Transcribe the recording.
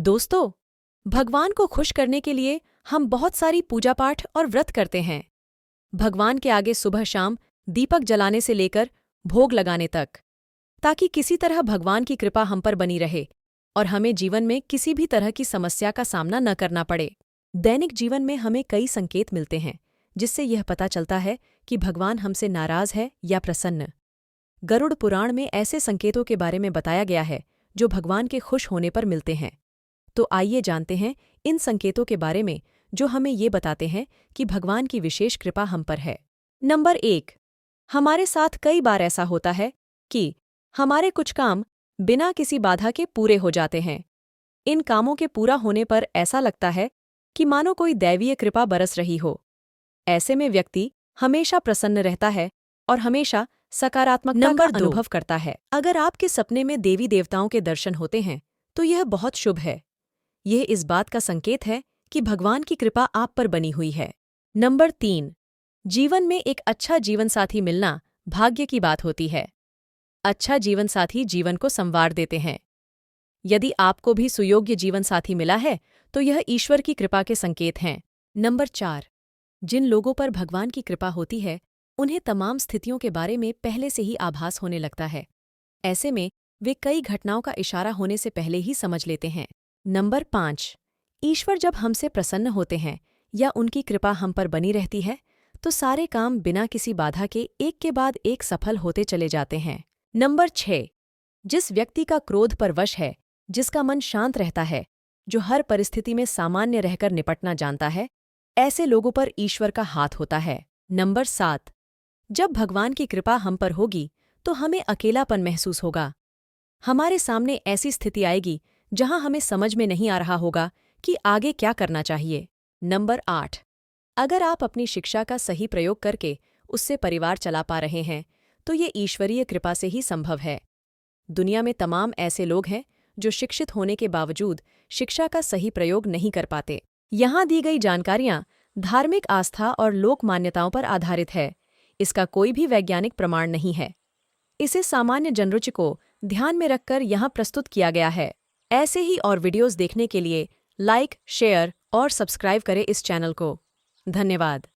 दोस्तों, भगवान को खुश करने के लिए हम बहुत सारी पूजा पाठ और व्रत करते हैं। भगवान के आगे सुबह शाम दीपक जलाने से लेकर भोग लगाने तक, ताकि किसी तरह भगवान की कृपा हम पर बनी रहे और हमें जीवन में किसी भी तरह की समस्या का सामना न करना पड़े। दैनिक जीवन में हमें कई संकेत मिलते हैं जिससे यह पता चलता है कि भगवान हमसे नाराज है या प्रसन्न। गरुड़ पुराण में ऐसे संकेतों के बारे में बताया गया है जो भगवान के खुश होने पर मिलते हैं। तो आइए जानते हैं इन संकेतों के बारे में जो हमें ये बताते हैं कि भगवान की विशेष कृपा हम पर है। नंबर 1, हमारे साथ कई बार ऐसा होता है कि हमारे कुछ काम बिना किसी बाधा के पूरे हो जाते हैं। इन कामों के पूरा होने पर ऐसा लगता है कि मानो कोई दैवीय कृपा बरस रही हो। ऐसे में व्यक्ति हमेशा प्रसन्न रहता है और हमेशा सकारात्मकता का अनुभव करता है। अगर आपके सपने में देवी देवताओं के दर्शन होते हैं तो यह बहुत शुभ है। यह इस बात का संकेत है कि भगवान की कृपा आप पर बनी हुई है। नंबर 3, जीवन में एक अच्छा जीवनसाथी मिलना भाग्य की बात होती है। अच्छा जीवनसाथी जीवन को संवार देते हैं। यदि आपको भी सुयोग्य जीवनसाथी मिला है तो यह ईश्वर की कृपा के संकेत हैं। नंबर 4, जिन लोगों पर भगवान की कृपा होती है उन्हें तमाम स्थितियों के बारे में पहले से ही आभास होने लगता है। ऐसे में वे कई घटनाओं का इशारा होने से पहले ही समझ लेते हैं। नंबर 5, ईश्वर जब हमसे प्रसन्न होते हैं या उनकी कृपा हम पर बनी रहती है तो सारे काम बिना किसी बाधा के एक के बाद एक सफल होते चले जाते हैं। नंबर 6, जिस व्यक्ति का क्रोध पर वश है, जिसका मन शांत रहता है, जो हर परिस्थिति में सामान्य रहकर निपटना जानता है, ऐसे लोगों पर ईश्वर का हाथ होता है। नंबर 7, जब भगवान की कृपा हम पर होगी तो हमें अकेलापन महसूस होगा। हमारे सामने ऐसी स्थिति आएगी जहां हमें समझ में नहीं आ रहा होगा कि आगे क्या करना चाहिए। नंबर 8, अगर आप अपनी शिक्षा का सही प्रयोग करके उससे परिवार चला पा रहे हैं तो ये ईश्वरीय कृपा से ही संभव है। दुनिया में तमाम ऐसे लोग हैं जो शिक्षित होने के बावजूद शिक्षा का सही प्रयोग नहीं कर पाते। यहाँ दी गई जानकारियाँ धार्मिक आस्था और लोक मान्यताओं पर आधारित है। इसका कोई भी वैज्ञानिक प्रमाण नहीं है। इसे सामान्य जनरुचि को ध्यान में रखकर यहाँ प्रस्तुत किया गया है। ऐसे ही और वीडियोस देखने के लिए लाइक, शेयर और सब्सक्राइब करें इस चैनल को। धन्यवाद।